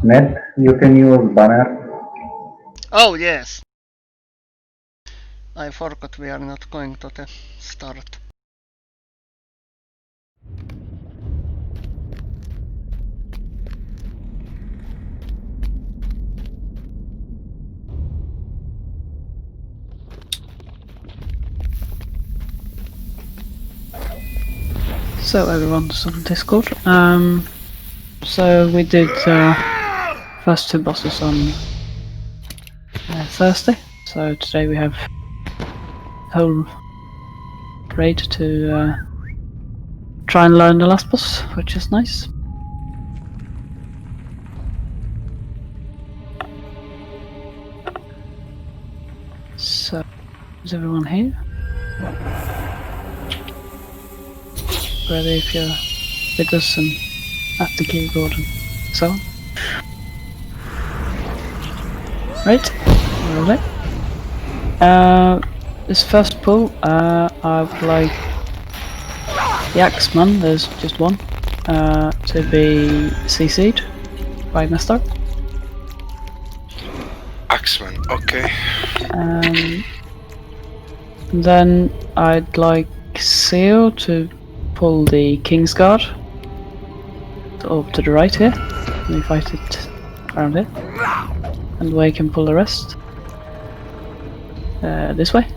Net, you can use banner. Oh yes. I forgot we are not going to the start. So everyone's on Discord. So we did first two bosses on Thursday. So today we have whole raid to try and learn the last boss, which is nice. So is everyone here? Ready if you're with us and at the keyboard and so on. Right, we're ready. This first pull, I would like the Axeman, there's just one, to be CC'd by Nestor. Axeman, okay. Then I'd like Seal to pull the Kingsguard up to the right here. We fight it around here. And we can pull the rest this way.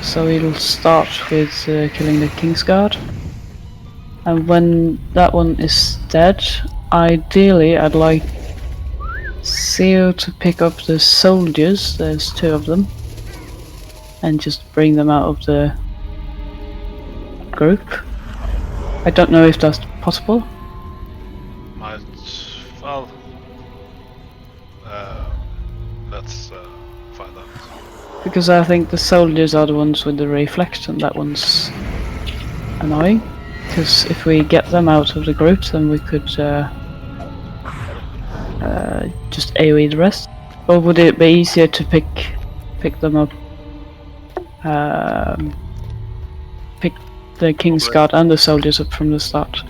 So we'll start with killing the Kingsguard. And when that one is dead, ideally I'd like Seal to pick up the soldiers, there's two of them, and just bring them out of the group. I don't know if that's possible. Might, well, let's find out. Because I think the soldiers are the ones with the reflect, and that one's annoying. Because if we get them out of the group, then we could just AoE the rest. Or would it be easier to pick them up? Pick the Kingsguard and the soldiers up from the start.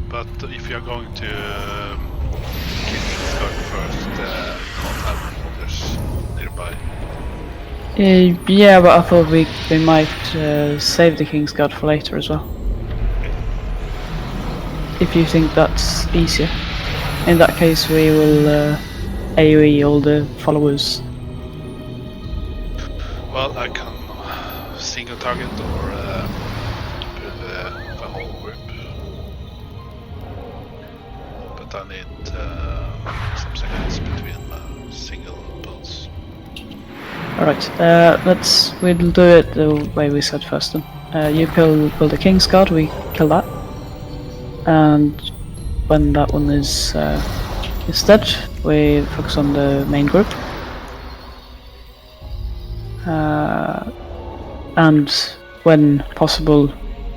But if you're going to kill Kingsguard first, you can't have others nearby. Yeah, but I thought we might save the Kingsguard for later as well. If you think that's easier. In that case we will AoE all the followers. Well, I can single target or the whole group. But I need some seconds between single pulls. Alright, we'll do it the way we said first then. You pull the Kingsguard, we kill that. And when that one is dead, we focus on the main group. And when possible,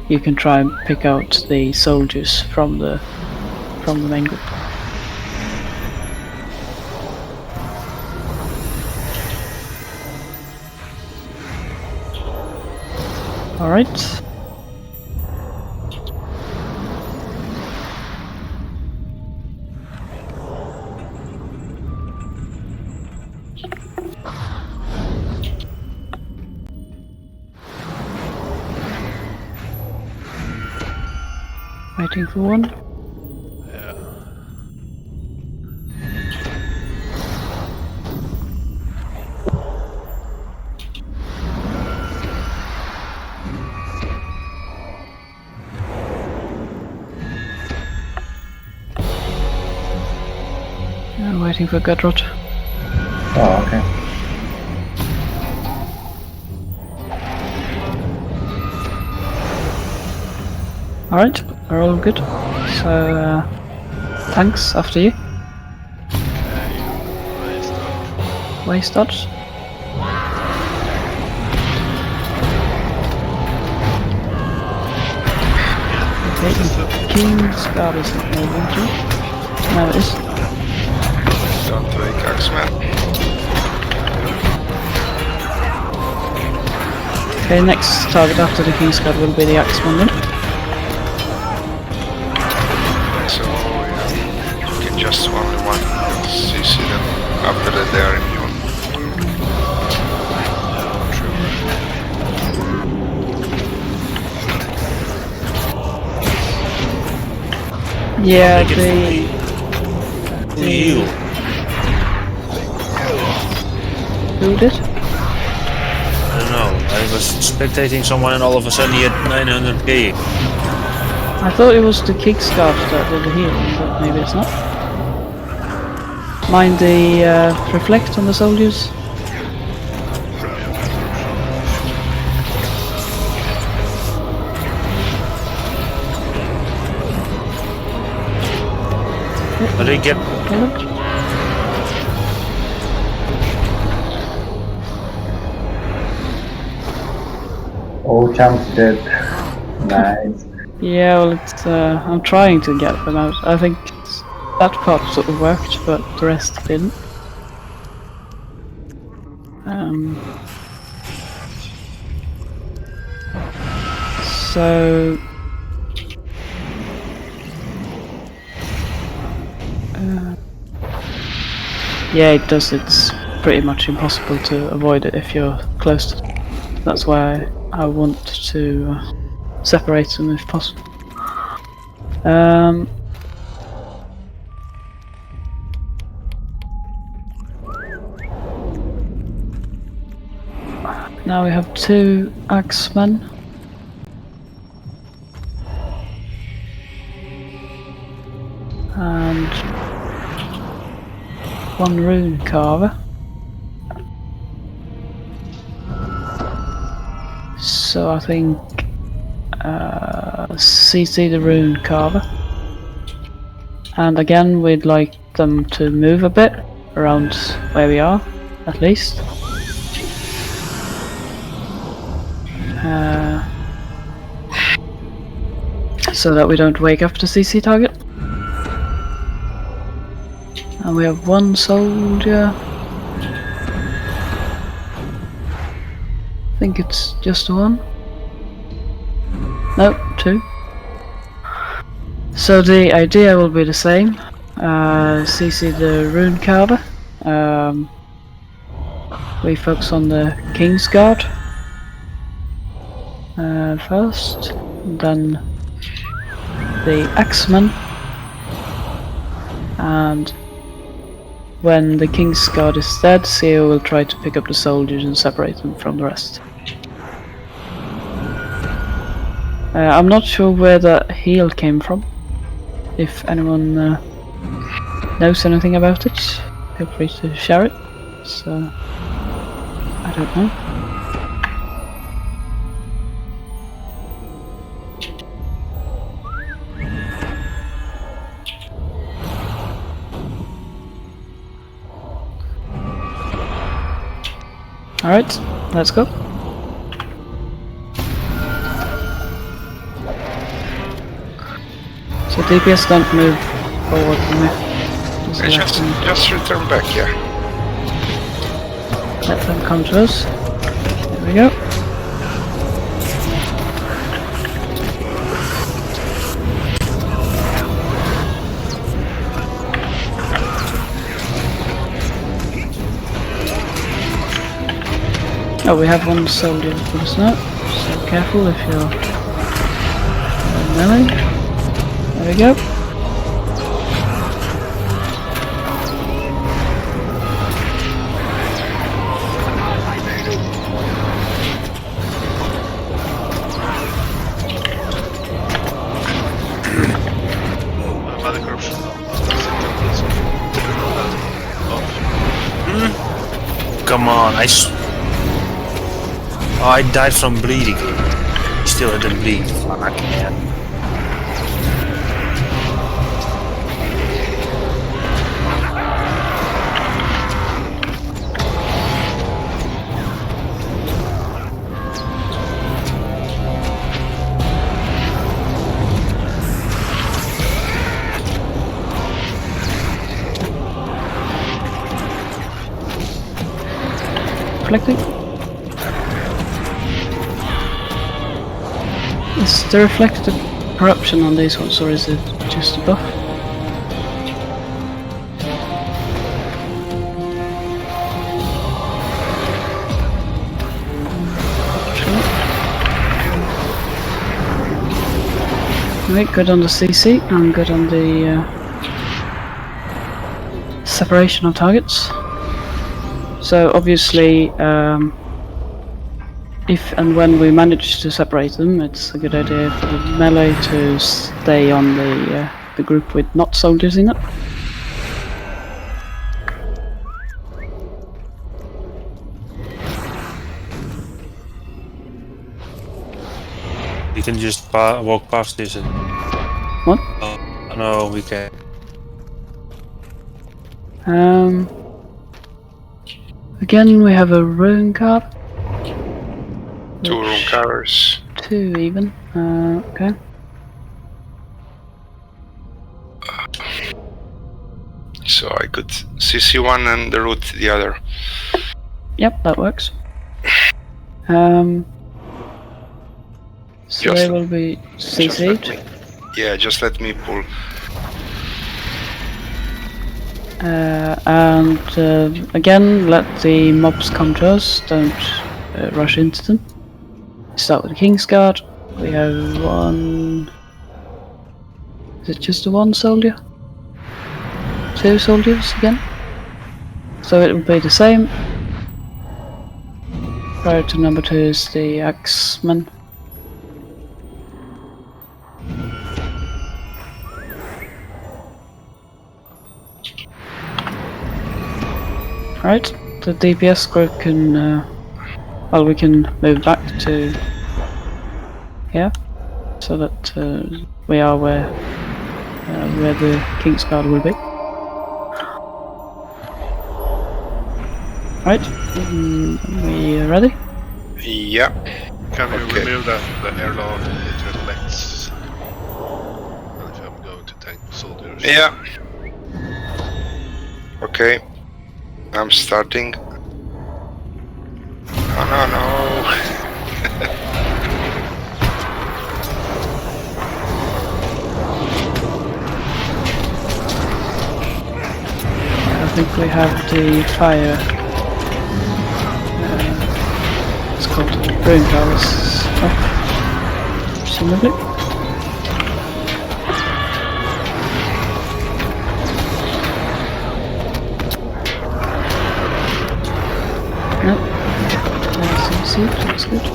you can try and pick out the soldiers from the main group. All right. Waiting for one. Yeah. Waiting for Gudrot. Oh, okay. Alright, we're all good. So, thanks, after you. Okay, Way starts. Okay, the Kingsguard is not moving to. Now it is. Don't wake Axeman. Okay, next target after the Kingsguard will be the Axeman then. Yeah, Make it the fully heal. who did? I don't know. I was spectating someone and all of a sudden he had 900k. I thought it was the kickstart that did the healing, but maybe it's not. Mind the reflect on the soldiers? But they get Hold it. All champs dead. Nice. Yeah, well, it's, I'm trying to get them out. I think that part sort of worked, but the rest didn't. So... yeah, it does. It's pretty much impossible to avoid it if you're close to it. That's why I want to separate them if possible. Now we have 2 axemen. And 1 rune carver. So I think CC the rune carver. And again we'd like them to move a bit around where we are, at least. So that we don't wake up the CC target. And we have 1 soldier. I think it's just 1. Nope, 2. So the idea will be the same. CC the rune carver. We focus on the King's Guard first, then the axemen, and when the King's Guard is dead, CEO will try to pick up the soldiers and separate them from the rest. I'm not sure where that heal came from. If anyone knows anything about it, feel free to share it. So, I don't know. Alright, let's go. So DPS don't move forward from me. Just return back, yeah. Let them come to us. There we go. Oh, we have 1 soldier with us now, so careful if you're melee. There we go. By the corruption. come on, oh, I died from bleeding. He still had to bleed. Fuck, man. Reflecting. Is the reflected corruption on these ones, or is it just a buff? Okay, good on the CC and good on the separation of targets. So obviously, if and when we manage to separate them, it's a good idea for the melee to stay on the group with not soldiers in it. You can just walk past this and... What? Oh, no, we can't. Again, we have a rune card. 2 room carriers. 2 even. Okay. So I could CC one and the root the other. Yep, that works. So Just they will be CC'd. Yeah, just let me pull. And again, let the mobs come to us, don't rush into them. Start with the King's Guard. We have one... Is it just the one soldier? 2 soldiers again? So it will be the same. Priority number 2 is the Axeman. Right, the DPS group can, well, we can move back to here, so that we are where the King's Guard will be. Right, we ready? Yeah. Can we Okay. remove that the airlock? It reflects. If I'm going to tank soldiers. Yeah. Okay. I'm starting. Oh no. I think we have the fire. It's called Rune Palace up, presumably. Nope. There's that's good.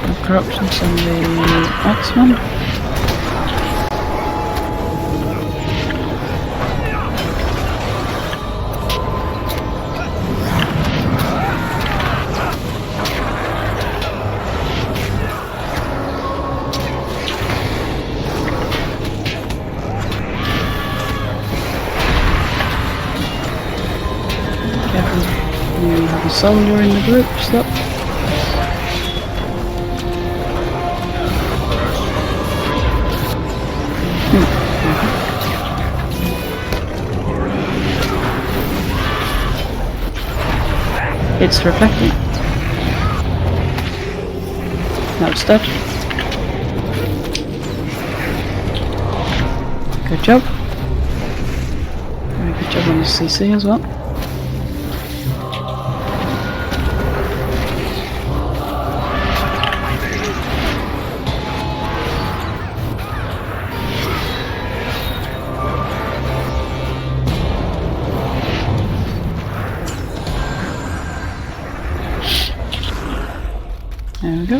No corruptions on the Axeman. We have a soldier in the group, so it's reflecting. Now it's dead. Good job. Very good job on the CC as well. There we go.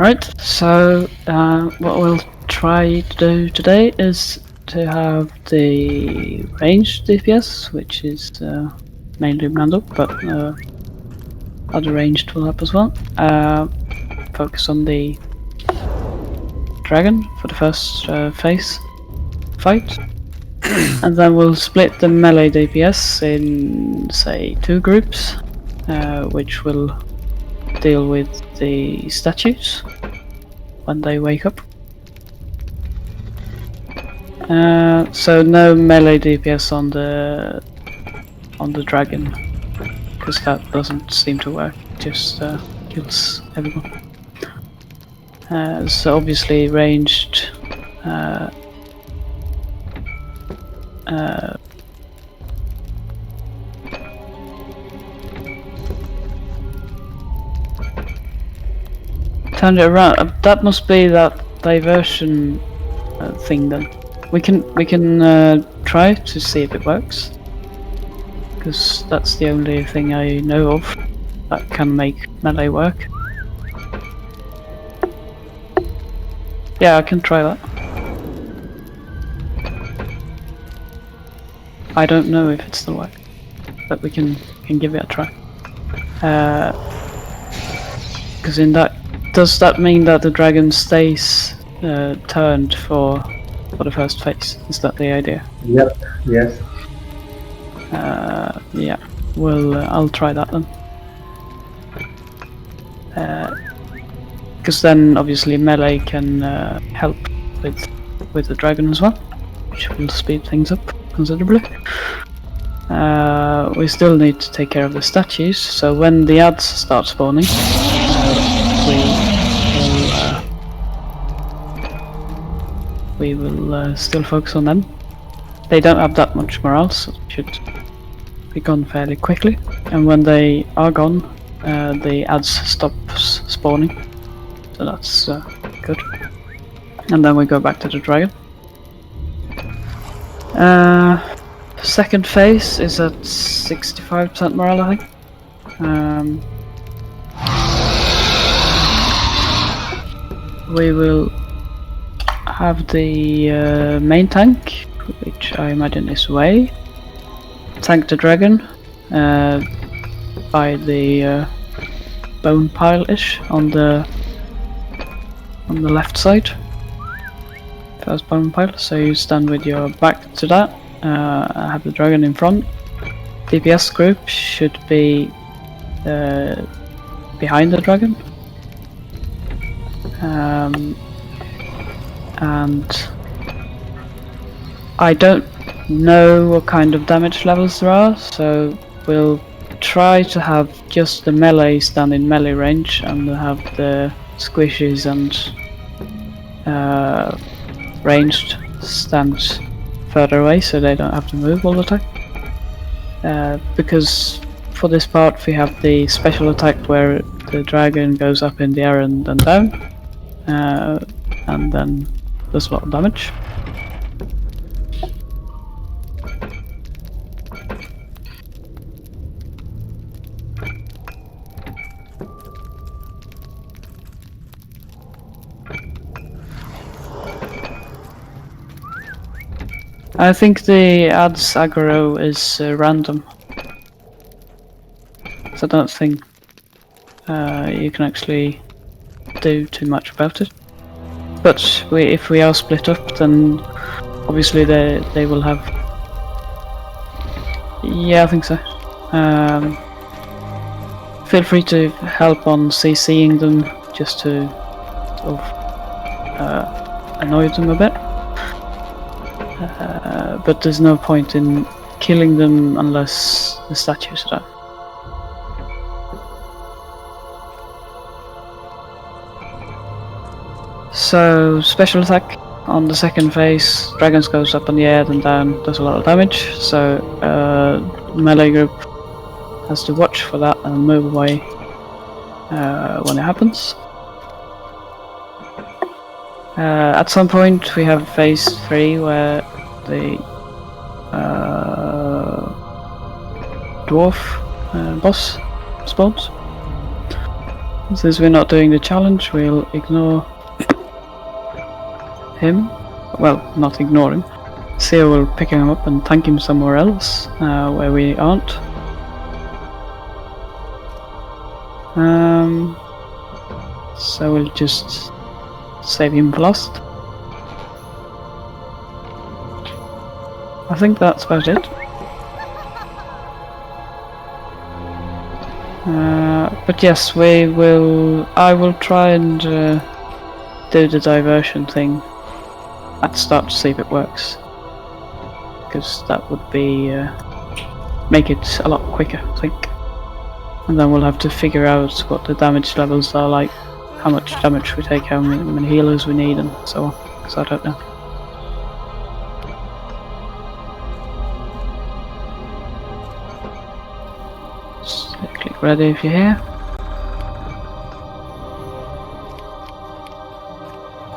Alright, so what we'll try to do today is to have the ranged DPS, which is mainly Mando, but other ranged will help as well. Focus on the dragon for the first phase fight. And then we'll split the melee DPS in, say, 2 groups, which will deal with the statues when they wake up. So no melee DPS on the dragon, because that doesn't seem to work. Just kills everyone. So obviously ranged. Turn it around. That must be that diversion thing then. We can try to see if it works, because that's the only thing I know of that can make melee work. Yeah, I can try that. I don't know if it still works, but we can give it a try. Because in that, does that mean that the dragon stays turned for the first phase? Is that the idea? Yep, yes. Yeah. Well, I'll try that then. Because then obviously melee can help with the dragon as well, which will speed things up considerably. We still need to take care of the statues, so when the ads start spawning, we will still focus on them. They don't have that much morale, so it should be gone fairly quickly. And when they are gone, the ads stops spawning, so that's good. And then we go back to the dragon. Second phase is at 65% morale, I think. We will have the main tank, which I imagine is Wei, tank the dragon by the bone pile-ish on the left side. First bone pile, so you stand with your back to that. Have the dragon in front. DPS group should be behind the dragon. And I don't know what kind of damage levels there are, so we'll try to have just the melee stand in melee range and have the squishies and ranged stand further away so they don't have to move all the time. Because for this part we have the special attack where the dragon goes up in the air and then down, and then does a lot of damage. I think the ads aggro is random, so I don't think you can actually do too much about it. But if we are split up, then obviously they will have. Yeah, I think so. Feel free to help on CCing them just to sort of annoy them a bit. But there's no point in killing them unless the statues are down. So, special attack on the second phase, dragons goes up in the air and down, does a lot of damage, so melee group has to watch for that and move away when it happens. At some point we have phase 3 where the dwarf boss spawns. Since we're not doing the challenge, we'll ignore him. Well, not ignore him. Theo will pick him up and tank him somewhere else, where we aren't. So we'll just save him for last. I think that's about it. But yes, I will try and do the diversion thing at the start to see if it works. Because that would be make it a lot quicker, I think. And then we'll have to figure out what the damage levels are like, how much damage we take, how many healers we need, and so on. Because I don't know. Just click ready if you're here.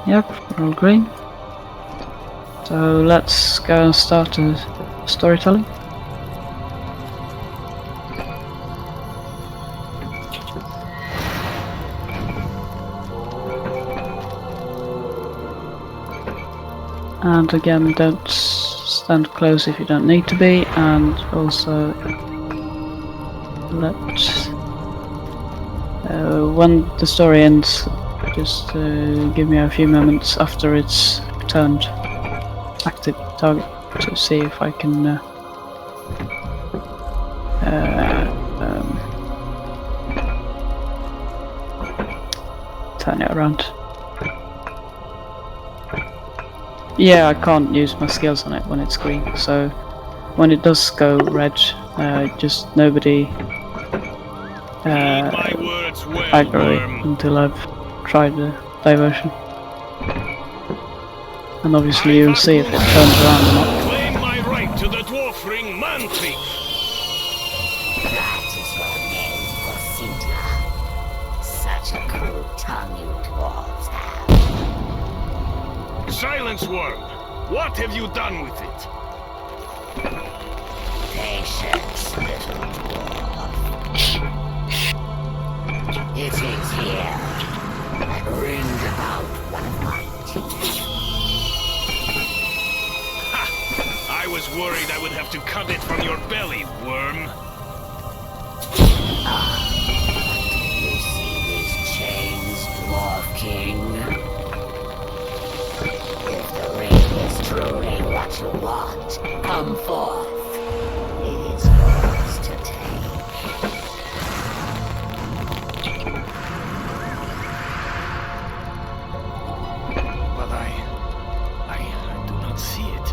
Yep, we're all green. So let's go and start the storytelling. And again, don't stand close if you don't need to be, and also when the story ends, just give me a few moments after it's turned active target to see if I can turn it around. Yeah, I can't use my skills on it when it's green, so when it does go red, just nobody aggro until I've tried the diversion. And obviously you'll see if it turns around or not. Claim my right to the dwarf ring mantle. That is your name, Cosita. Such a cool tongue you dwarves have. Silence, worm. What have you done with it? Patience, little dwarf. It is here. And ringed about one of my teeth. I was worried I would have to cut it from your belly, worm. You see these chains, Dwarf King? If the ring is truly what you want, come forth. It is yours to take. But I do not see it.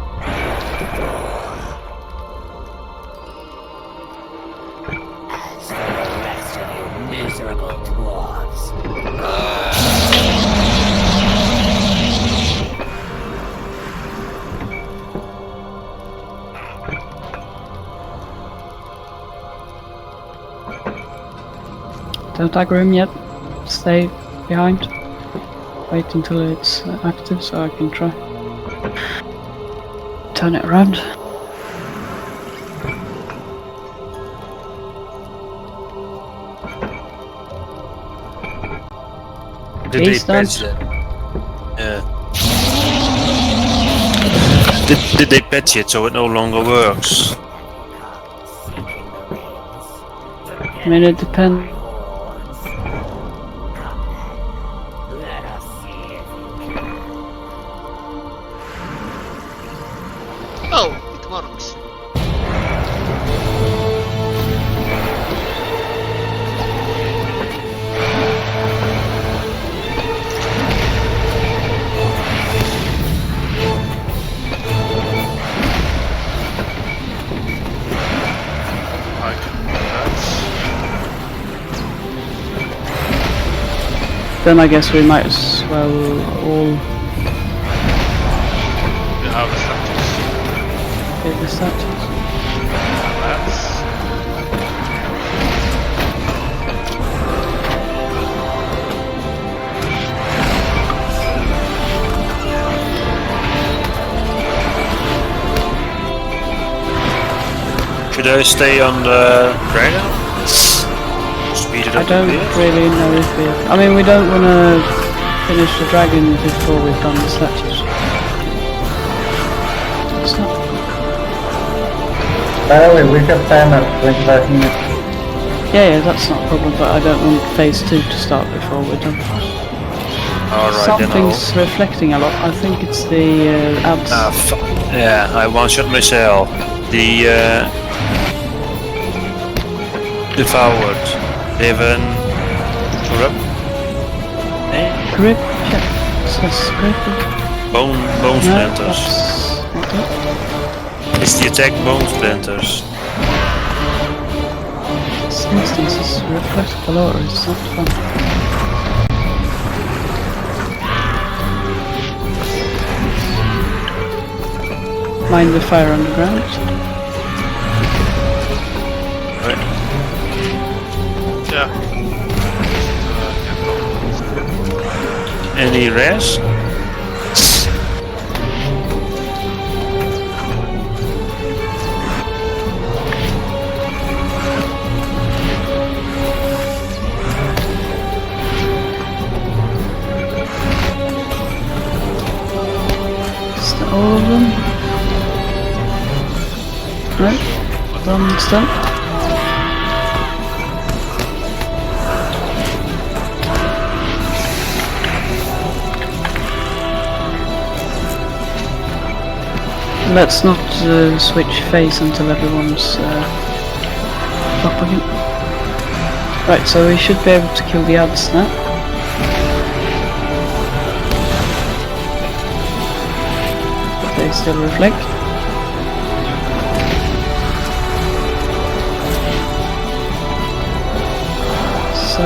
As for the rest of you miserable dwarves, Don't aggro him yet. Stay behind. Wait until it's active so I can try. Turn it around. Did He's they done. patch it? Yeah. Did they patch it so it no longer works? I mean, it depends. let us see if you can. Oh, it works. I can do that. Then I guess we might as well all You have the statues. hit the statues. That's Should I stay on the dragon? Speed speed it I up a don't bit. really know if we... I mean, we don't want to finish the dragon before we've done the statues. It's not... By the way, we have time of 25 minutes. Yeah, that's not a problem, but I don't want phase 2 to start before we're done. Alright, then Something's reflecting a lot. I think it's the abs. Yeah, I one-shot myself. The devoured. They have an grip. Grip check. Says grip. Bone No, splinters. that's not it. It's the attack bone splinters. This instance is reflect color. It's not fun. Mind the fire on the ground. Yeah. Any rest? Is that all of them? No? Done, done. Let's not switch phase until everyone's up again. Right, so we should be able to kill the ads now. But they still reflect. So,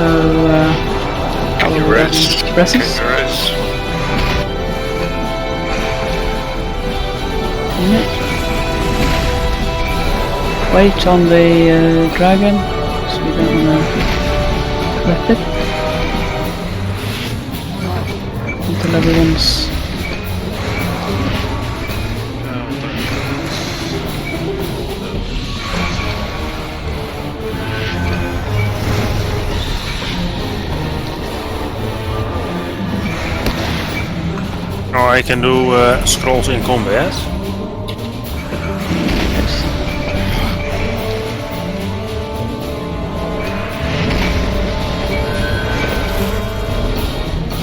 how will Rest. presses? Rest. Wait on the dragon, so we don't want to collect it until everyone's... Or I can do scrolls in combat.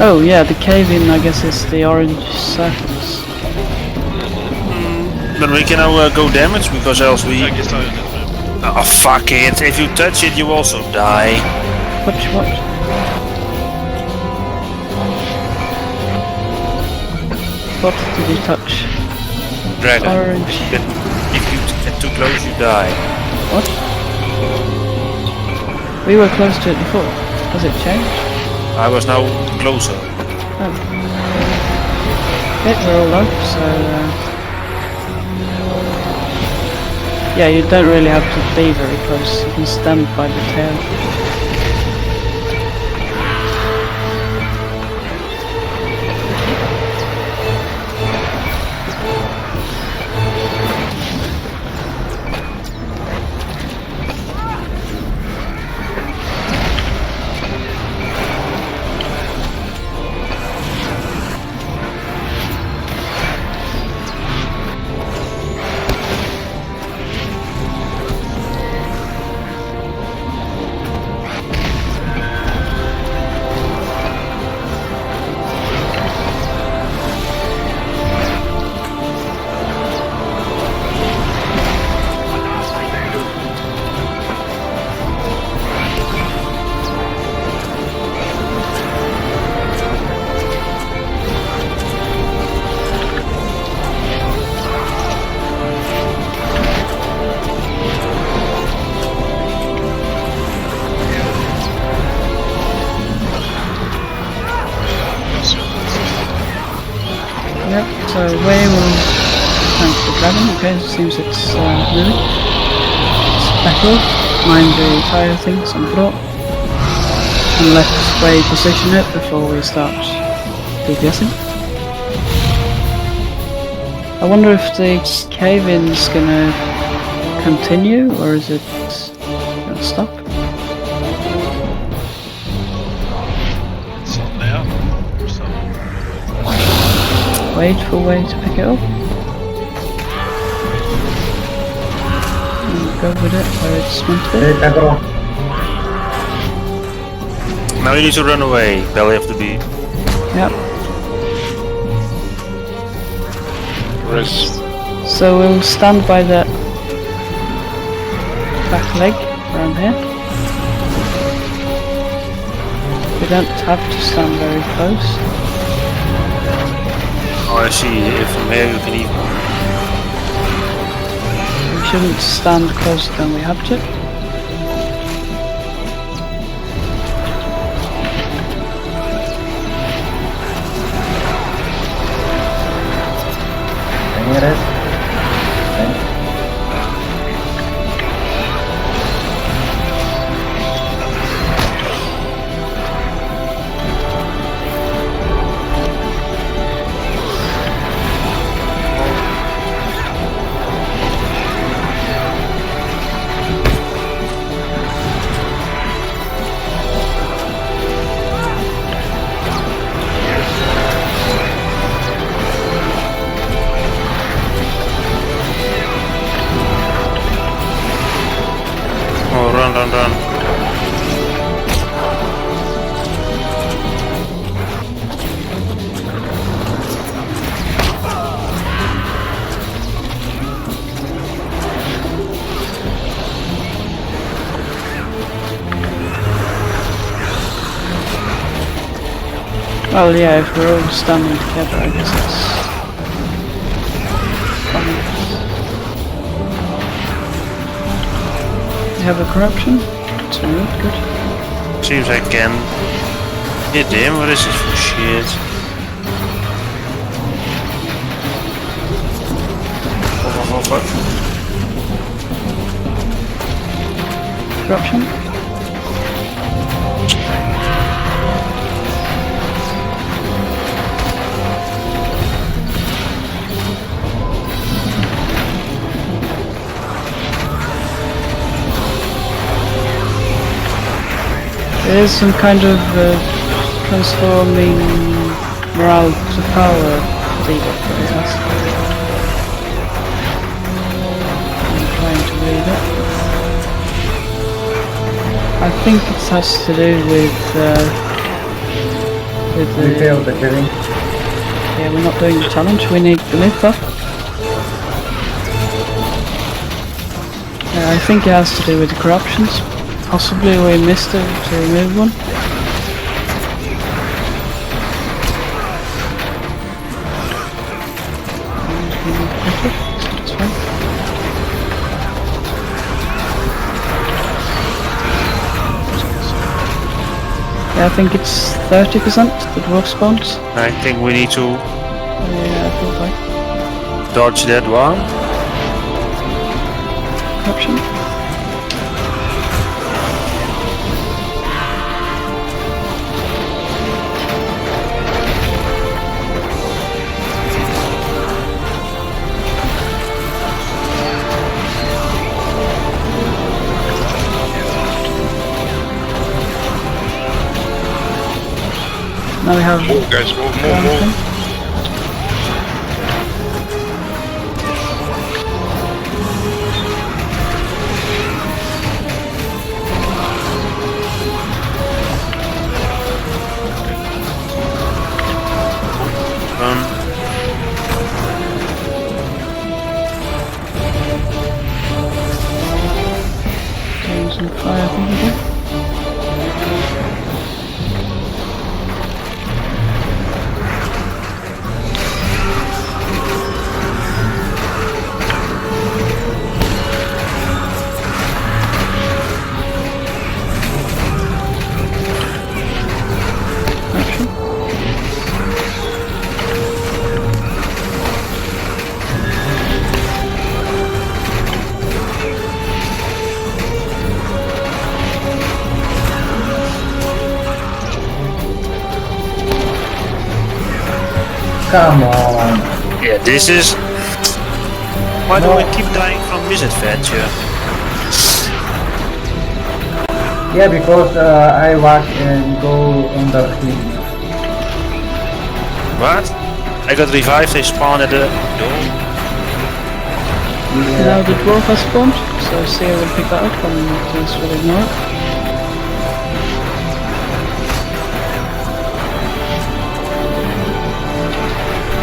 Oh yeah, the cave-in I guess is the orange circles. But we can now go damage because else we... I guess I did. Oh fuck it, if you touch it you also die. What? What did you touch? Dragon. Orange. If you get too close you die. What? We were close to it before. Has it changed? I was now closer. Oh. Okay, we're all up, so... yeah, you don't really have to be very close. You can stand by the tail. Yep, so we will thank the dragon. Okay, it seems it's moving. It's back off. Mind the fire things on the floor. And let Way position it before we start DPSing. I wonder if the cave-in's gonna continue or is it gonna stop? Wait for way to pick it up. And go with it where it's meant to be. Wait, aggro. Now you need to run away, belly of the bee. Yep. Rest. So we'll stand by the back leg around here. We don't have to stand very close. Oh, I see. If from here you can even. We shouldn't stand closer than we have to. Any rest? Thanks. Oh, run, run, run. Well, yeah, if we're all standing together, I guess that's fine. You have a corruption? It's removed, good. Seems I can hit him. What is this for shit? What? Corruption? There is some kind of transforming morale to power debuff that it has. I'm trying to read it. I think it has to do with We the... failed the killing. Yeah, we're not doing the challenge, we need the myth buff. I think it has to do with the corruptions. Possibly we missed it to remove one. That's fine. Yeah, I think it's 30% the dwarf spawns. I think we need to Yeah, I feel like dodge that one. corruption. Now we have Move, guys, move, move, one move. thing. Run. Games and fire, I think we do. Come on. Yeah, this is. Why do I keep dying from misadventure? Yeah, because I walk and go under him. What? I got revived, they spawned at the door. Now the dwarf has spawned, so Sia will pick that up and just will ignore it.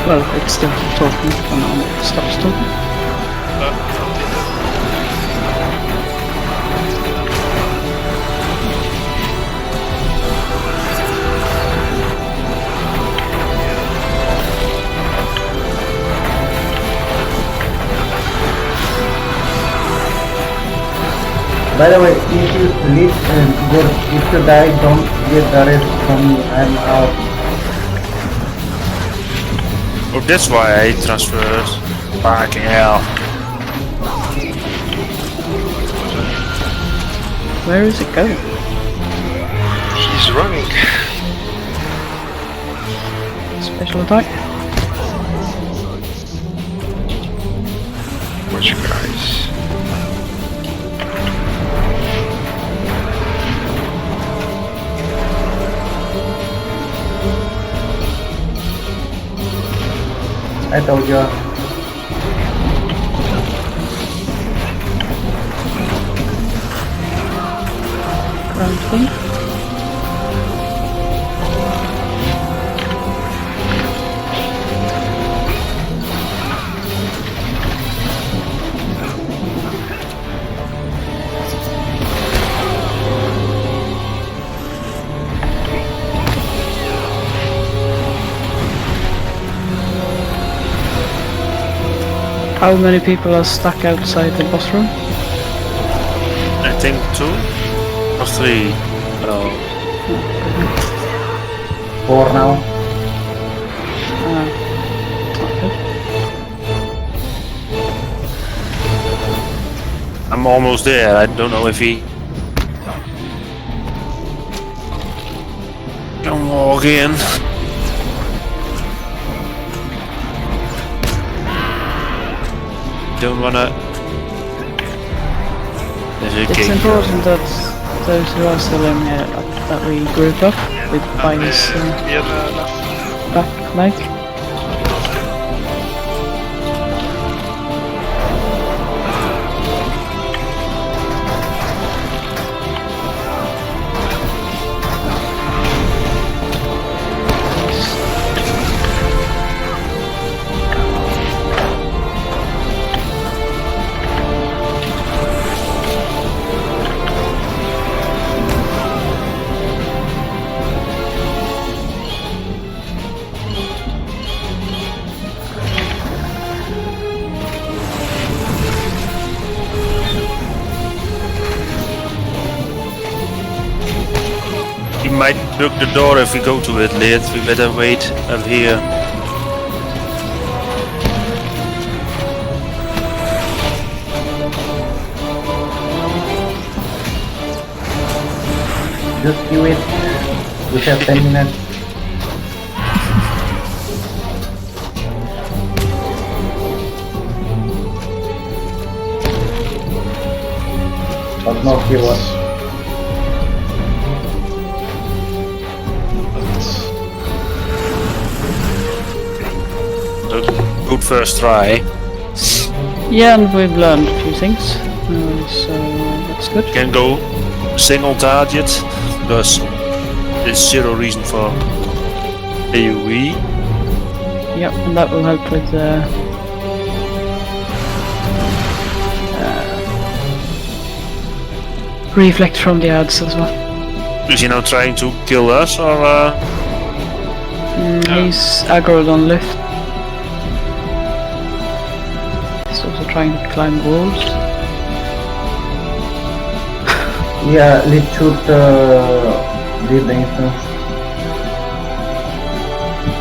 Well, it's still talking, and now it stops talking. By the way, if you leave if you die, don't get the rest from me. I'm out. Oh, that's why I transferred. Fucking hell. Where is it going? He's running. Special attack? Watch you guys. I told you. Round thing. How many people are stuck outside the boss room? I think 2 or 3. Oh. 4 now. Not good. I'm almost there. I don't know if he can walk in. Don't wanna. There's a It's gate. important that those who are still in here, that we group up with Biden's back leg. He might block the door if we go to it late. We better wait up here. Just do it. We have 10 minutes. But no healers. Good first try. Yeah, and we've learned a few things, so that's good. Can go single target because there's zero reason for AoE. Yep, and that will help with reflect from the ads as well. Is he now trying to kill us or? He's aggroed on lift. He's also trying to climb walls. Yeah, let's shoot leave the instance.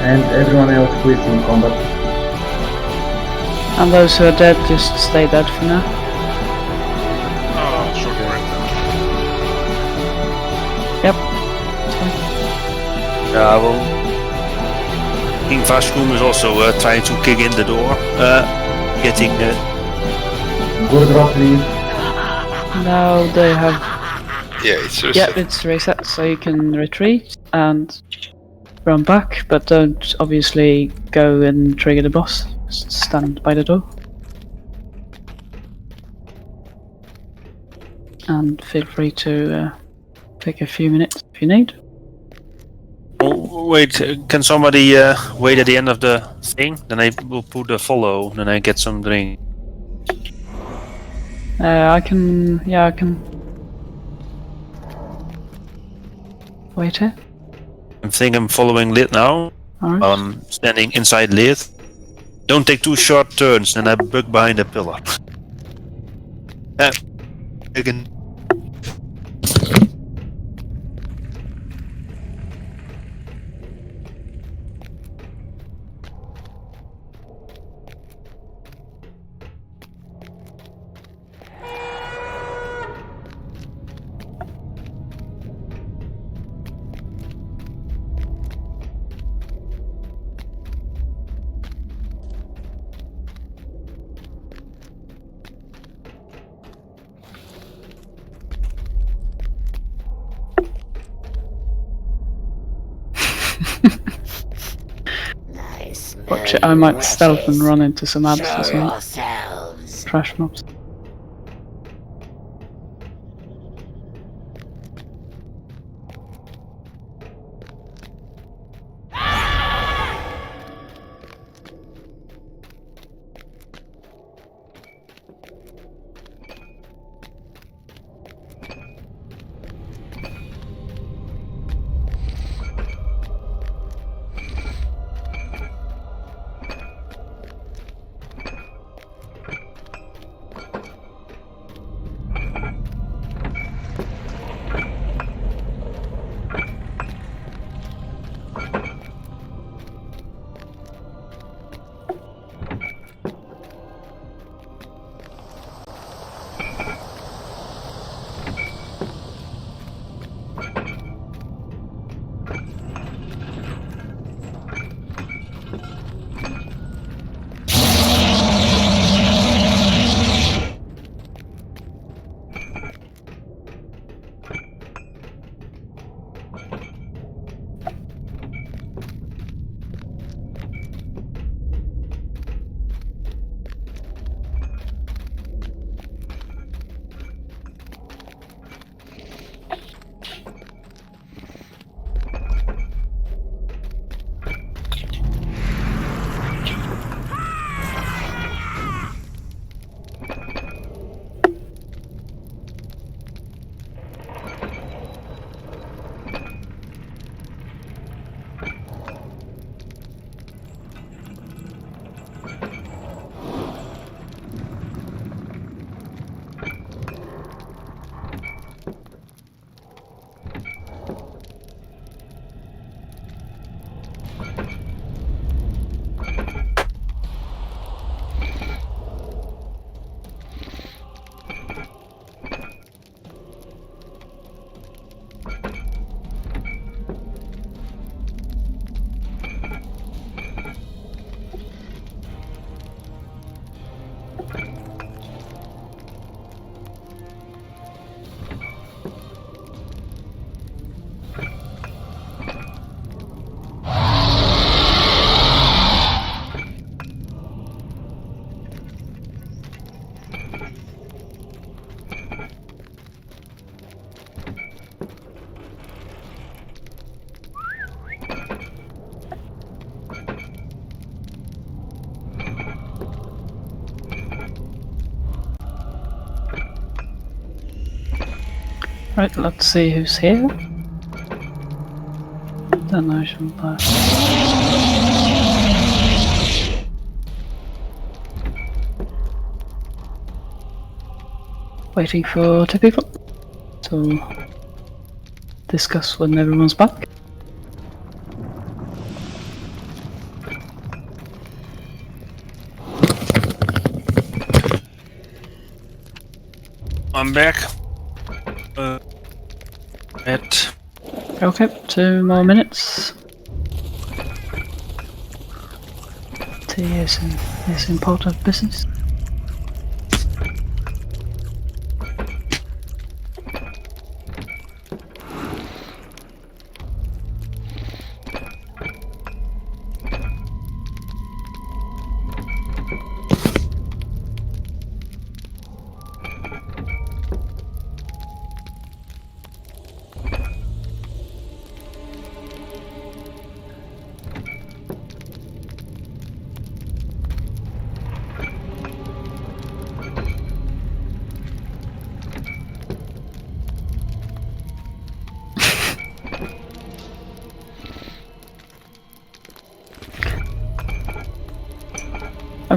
And everyone else who is in combat. And those who are dead, just stay dead for now. Oh, short break. Yep. Yeah, well, King Vascoon is also trying to kick in the door, getting Good drop, please. Now they have. Yeah, it's just Yep, it's reset, so you can retreat and run back, but don't obviously go and trigger the boss. Just stand by the door. And feel free to take a few minutes if you need. Oh, wait, can somebody wait at the end of the thing? Then I will put a follow, then I get some drink. I can. Yeah, I can. Wait here. I think I'm following Lid now. Alright. I'm standing inside Lid. Don't take 2 short turns, then I bug behind a pillar. Again. Nice. Watch it, I might stealth and run into some abs or Show something. yourselves. Trash mobs. Right, let's see who's here. Then I shall pass. Waiting for 2 people to discuss when everyone's back. I'm back. Okay, 2 more minutes. Tea is important business.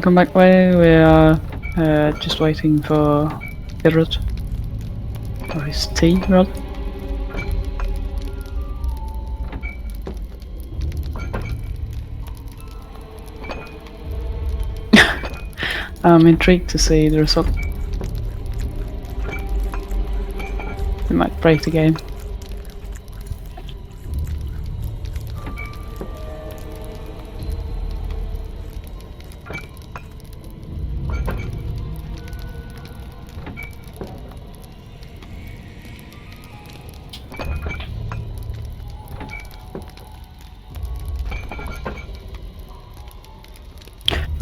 Welcome back, way. We are just waiting for Birrot. Or his tea, rather. I'm intrigued to see the result. We might break the game.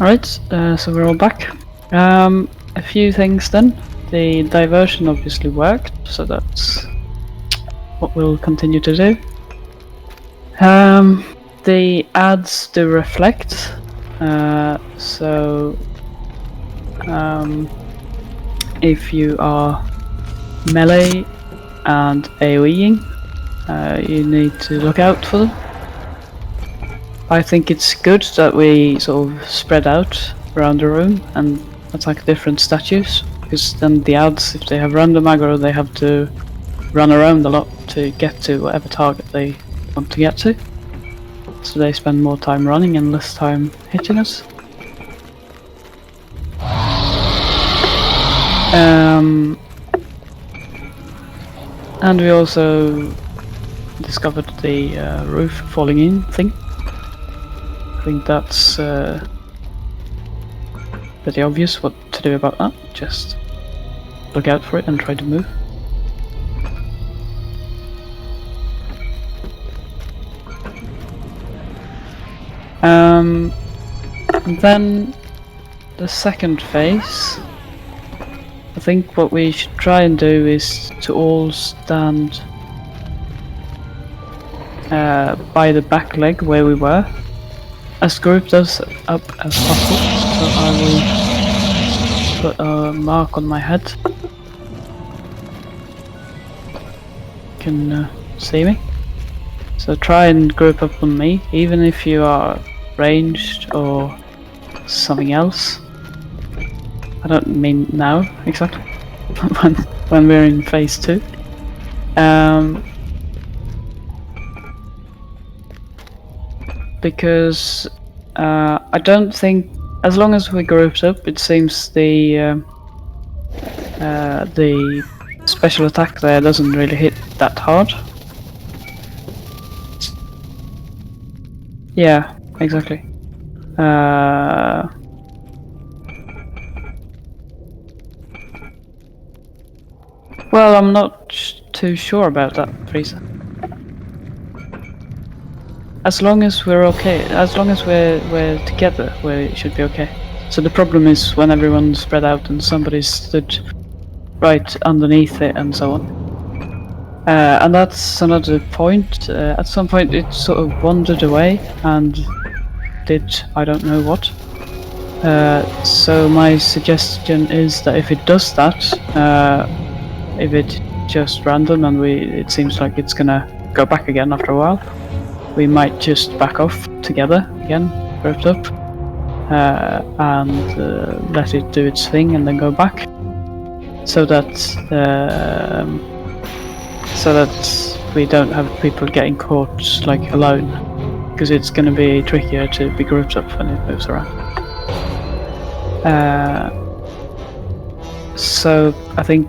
Alright, so we're all back. A few things then. The diversion obviously worked, so that's what we'll continue to do. The ads do reflect, so if you are melee and AoEing, you need to look out for them. I think it's good that we sort of spread out around the room and attack different statues, because then the ads, if they have random aggro, they have to run around a lot to get to whatever target they want to get to. So they spend more time running and less time hitting us. And we also discovered the roof falling in thing. I think that's pretty obvious what to do about that. Just look out for it and try to move. And then the second phase, I think what we should try and do is to all stand by the back leg where we were, as grouped us up as possible. So I will put a mark on my head. You can see me. So try and group up on me, even if you are ranged or something else. I don't mean now exactly, when we're in phase 2. Because I don't think, as long as we grouped up, it seems the special attack there doesn't really hit that hard. Yeah, exactly. Well, I'm not too sure about that, Frieza. As long as we're okay, as long as we're together, we should be okay. So the problem is when everyone's spread out and somebody stood right underneath it and so on. And that's another point. At some point it sort of wandered away and did I don't know what. So my suggestion is that if it does that, if it's just random and it seems like it's gonna go back again after a while, we might just back off together again, grouped up, and let it do its thing and then go back, so that we don't have people getting caught like alone, because it's going to be trickier to be grouped up when it moves around. So I think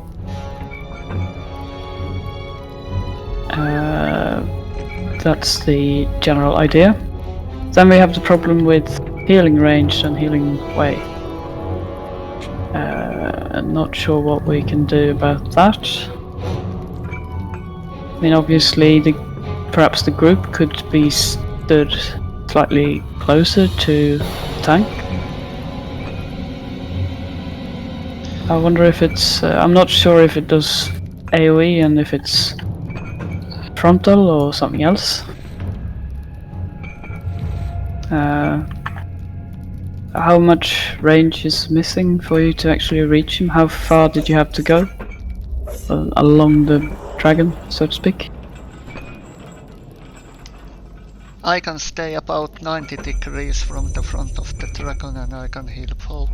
that's the general idea. Then we have the problem with healing range and healing way. Not sure what we can do about that. I mean, obviously, perhaps the group could be stood slightly closer to the tank. I wonder if it's... I'm not sure if it does AoE and if it's frontal or something else. How much range is missing for you to actually reach him? How far did you have to go along the dragon, so to speak? I can stay about 90 degrees from the front of the dragon and I can heal both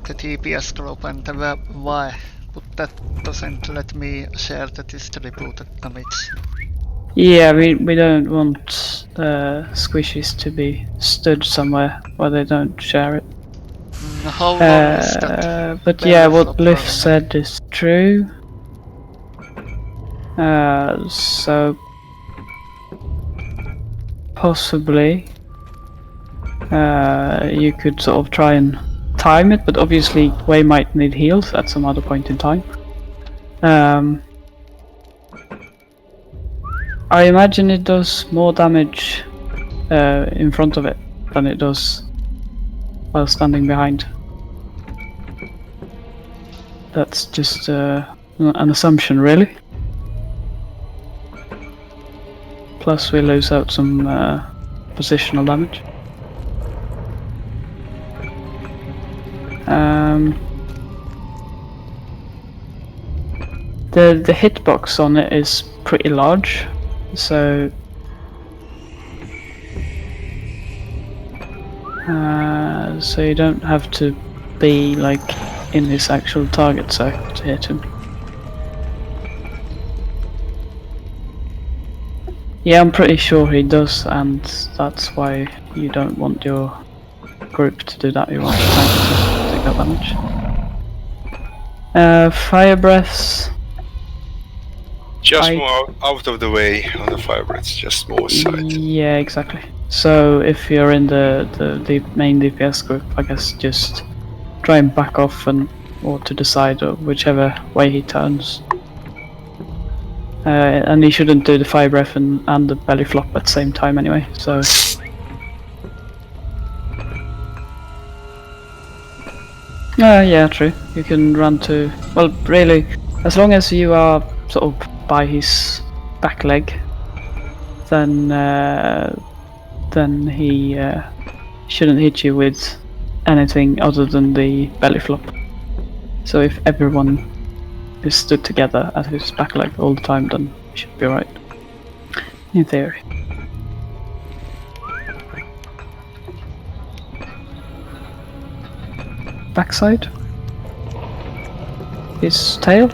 the DPS group and the Y, but that doesn't let me share the distributed damage. Yeah, we don't want squishies to be stood somewhere where they don't share it. How long is that? But belly yeah, what flop Bliff running? said is true. So possibly you could sort of try and time it, but obviously Wei might need heals at some other point in time. I imagine it does more damage in front of it than it does while standing behind. That's just an assumption, really. Plus we lose out some positional damage. The hitbox on it is pretty large, so so you don't have to be like in his actual target circle to hit him. Yeah, I'm pretty sure he does, and that's why you don't want your group to do that. You want the tank to take that damage. Fire breaths. Just move out of the way on the fire breaths, just move aside. Yeah, exactly. So if you're in the main DPS group, I guess just try and back off or to the side or whichever way he turns. And he shouldn't do the fire breath and the belly flop at the same time anyway, so... yeah, true. You can run to... Well, really, as long as you are sort of by his back leg, then he shouldn't hit you with anything other than the belly flop. So if everyone is stood together at his back leg all the time, then he should be right. In theory. Backside? His tail?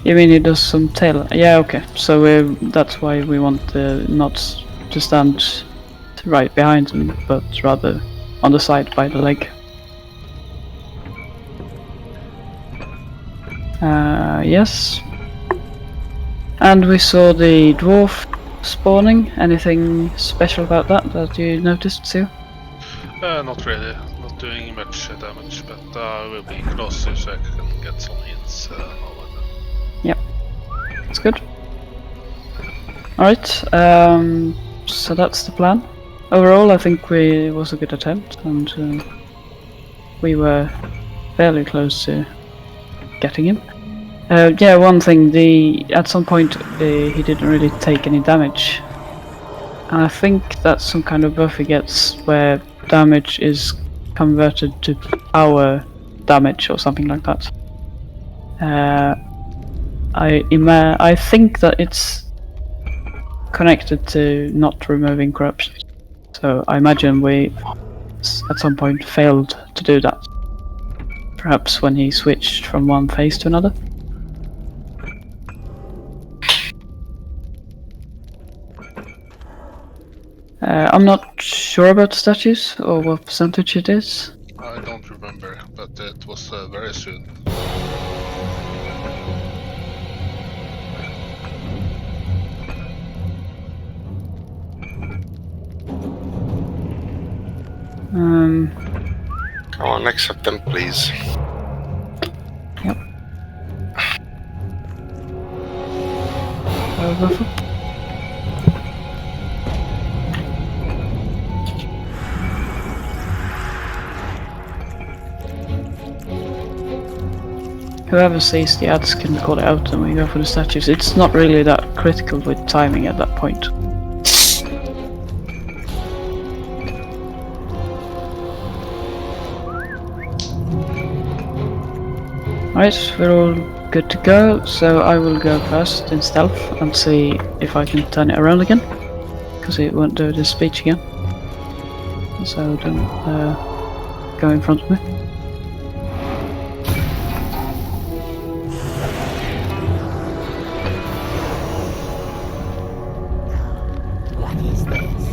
You mean he does some tail? Yeah, okay. So that's why we want not to stand right behind him, but rather on the side by the leg. Yes. And we saw the dwarf spawning. Anything special about that you noticed, Sue? Not really. Not doing much damage, but we'll be closer so I can get some hints now and then. Yep. That's good. Alright, so that's the plan. Overall, I think it was a good attempt, and we were fairly close to getting him. Yeah, one thing, at some point he didn't really take any damage. And I think that's some kind of buff he gets where damage is converted to power damage or something like that. I think that it's connected to not removing corruption. So I imagine we at some point failed to do that. Perhaps when he switched from one phase to another. I'm not sure about the statues or what percentage it is. I don't remember, but it was very soon. Come on, accept them, please. Yep. Whoever sees the ads can call it out and we go for the statues. It's not really that critical with timing at that point. Alright, we're all good to go, so I will go first in stealth and see if I can turn it around again, because it won't do the speech again. So don't go in front of me. What is this?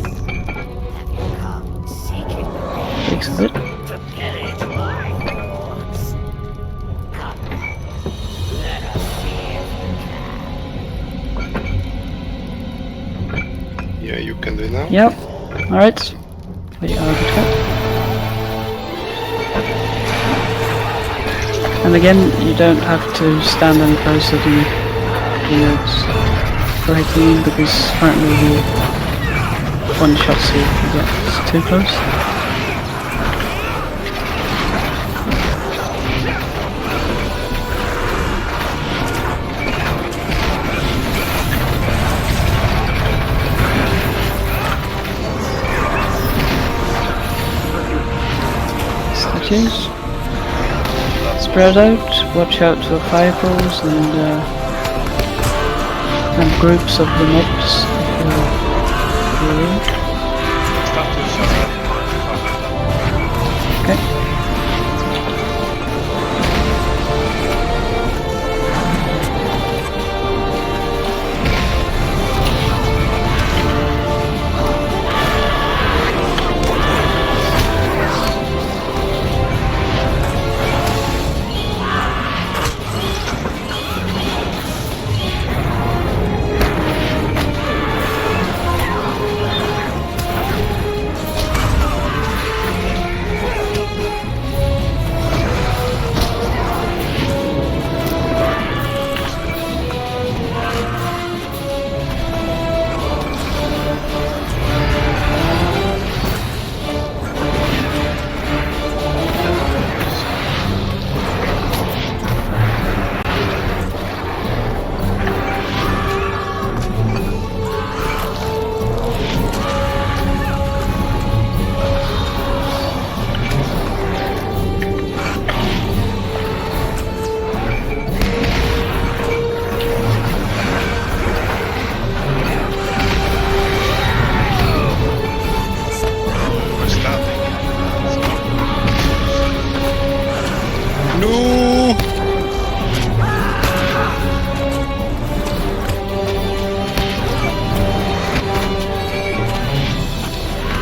Have you come seeking revenge? Takes a bit. Prepare it, my lords. Come then. Let us see if you Yeah, you can do now. Yep. Alright. We are good to go. And again, you don't have to stand any closer than the hitting, because apparently he one-shots you if you get too close. Statues. Spread out, watch out for fireballs and groups of the mobs if you're in. Statues are ready. Okay. We're standing. No!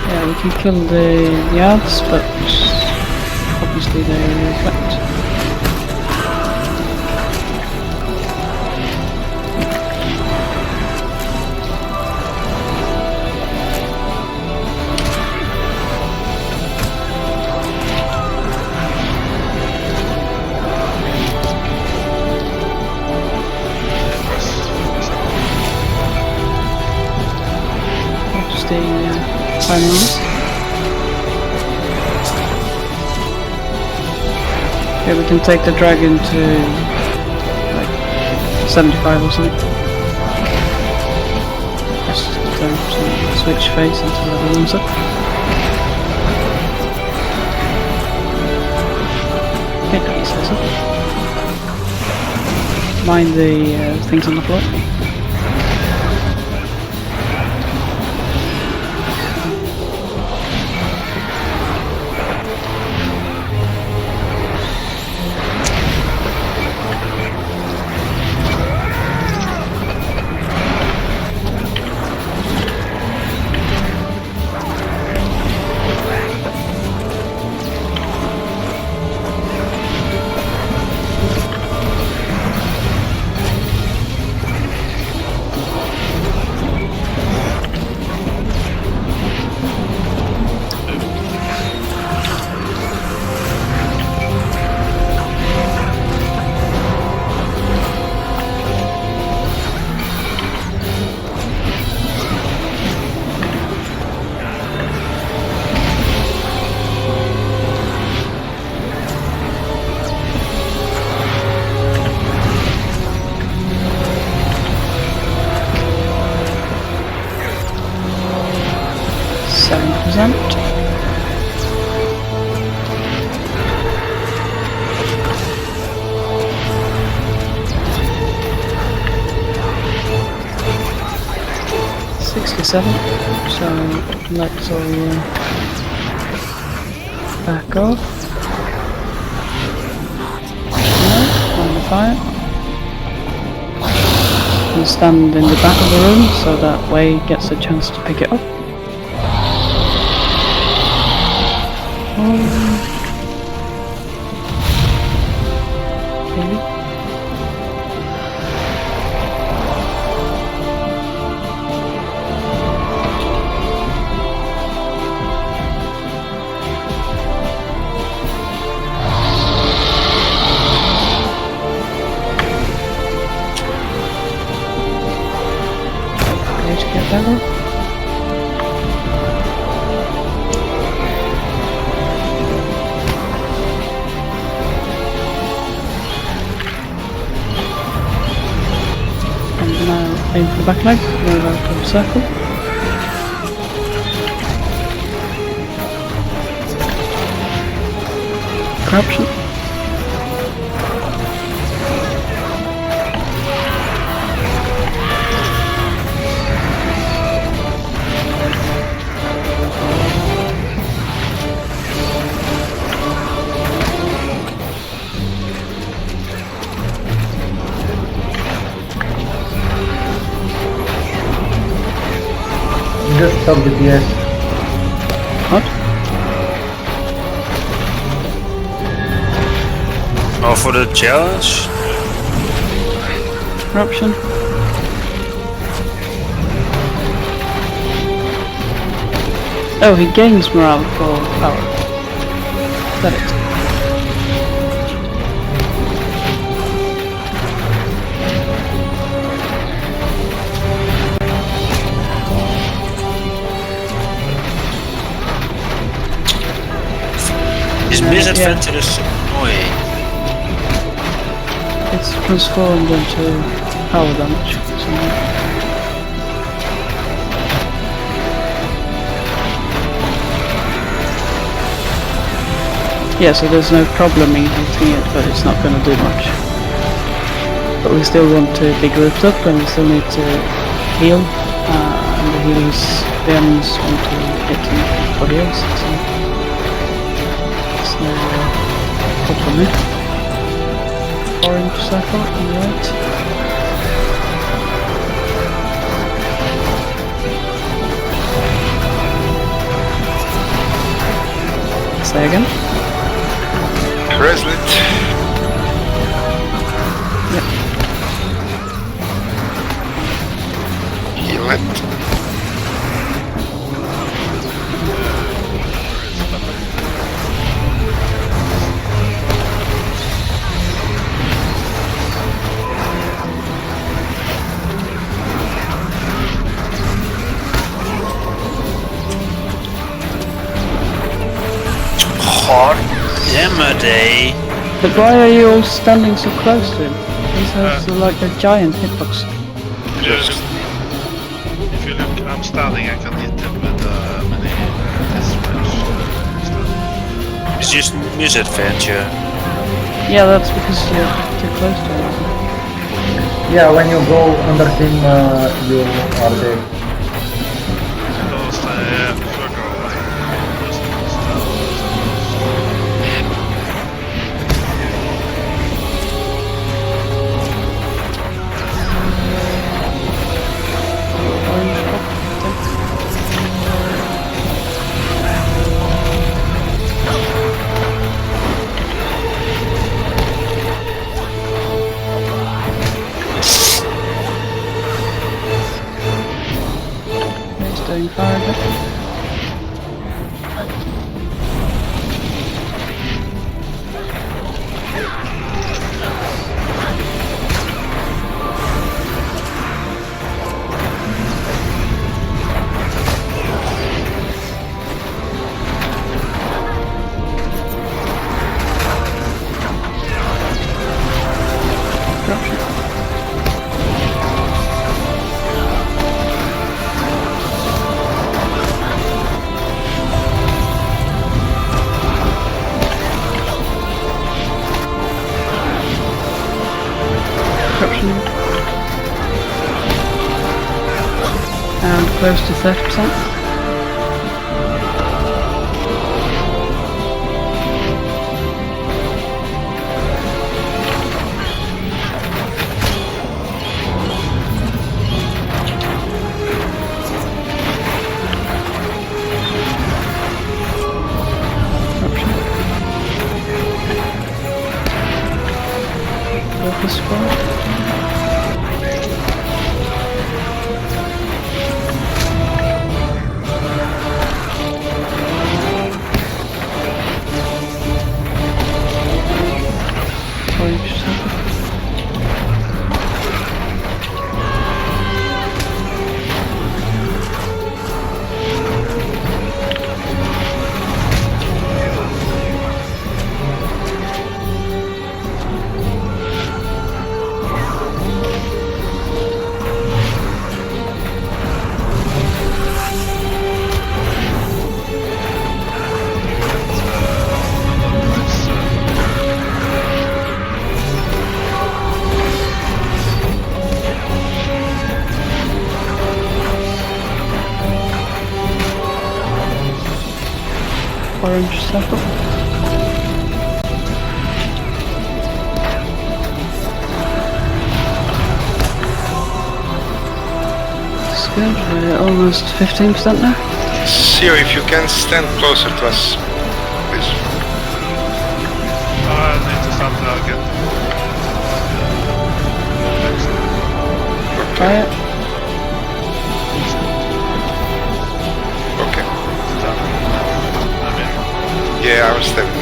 Yeah, we can kill the yards, but obviously they reflect. Just the finals. Okay, we can take the dragon to like 75 or something. Just don't switch face until everyone's up. Okay, don't use this up. Mind the things on the floor. 7, so let's all back off. On the fire. And stand in the back of the room so that way it gets a chance to pick it up. Okay. To get better. And now aim for the back leg, move out of the circle. Corruption. Just stop the DS. What? Oh, for the challenge? Corruption. Oh, he gains morale for power. Got it. His misadventure is annoying. It's transformed into power damage. So. Yeah, so there's no problem in hitting it, but it's not going to do much. But we still want to be grouped up, and we still need to heal. And the healers, the enemies want to hit everybody else. So there's no problem here. Orange circle on the right. Say again. Reslit. Yep. Heal it. Hot hammer day. But why are you all standing so close to him? He has like a giant hitbox. Just if you look, I'm standing. I can hit him with many test It's just misadventure. Yeah, that's because you're too close to him. Yeah, when you go under him, you are dead. further away. Doing fire a bit. And close to 30%. Local squad. Orange circle. Orange circle. That's good, we're almost 15% now. Sio, if you can stand closer to us, please. I need to stand now again. Fire. Okay. I'm in. Yeah, I was stabbing it.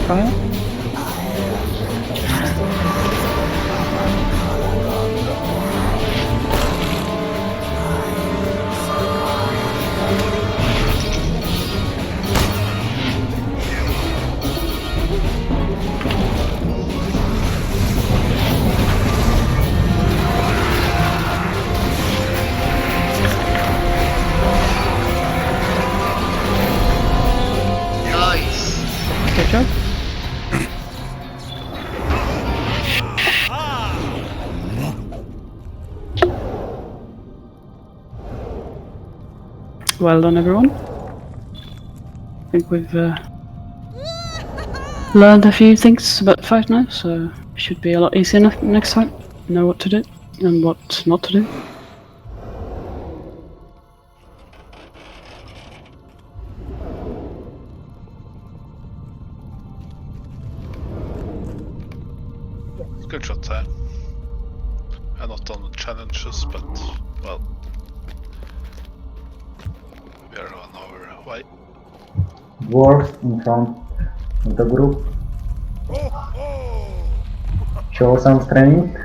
Fire. Nice. Good job. Well done, everyone. I think we've learned a few things about the fight now, so it should be a lot easier next time. Know what to do and what not to do. Good shot there. And not on the challenges, but well, we are on our way. Dwarves in front of the group. Show some strength.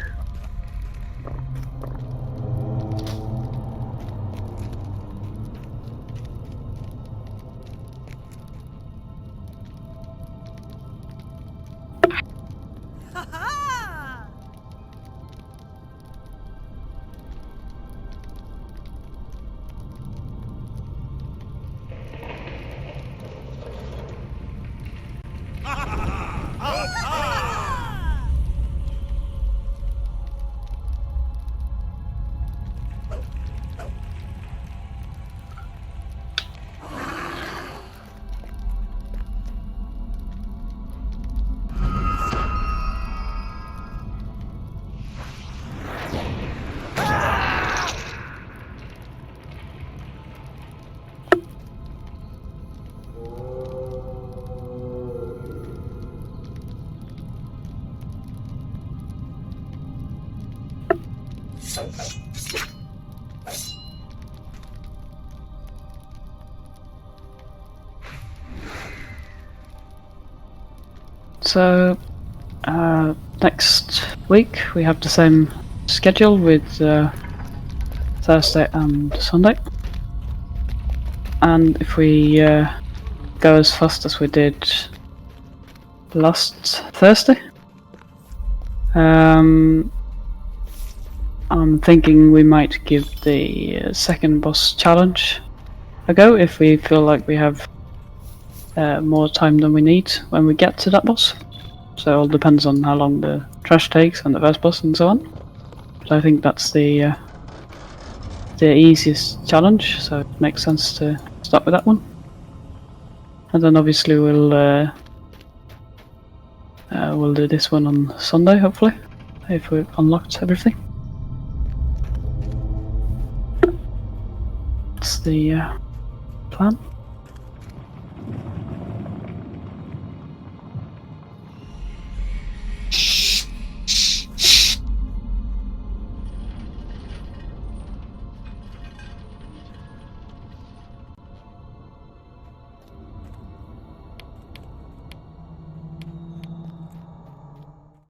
So next week we have the same schedule with Thursday and Sunday. And if we go as fast as we did last Thursday, I'm thinking we might give the second boss challenge a go if we feel like we have more time than we need when we get to that boss. So it all depends on how long the trash takes and the first boss and so on. But I think that's the easiest challenge, so it makes sense to start with that one. And then obviously we'll do this one on Sunday, hopefully, if we've unlocked everything. That's the plan.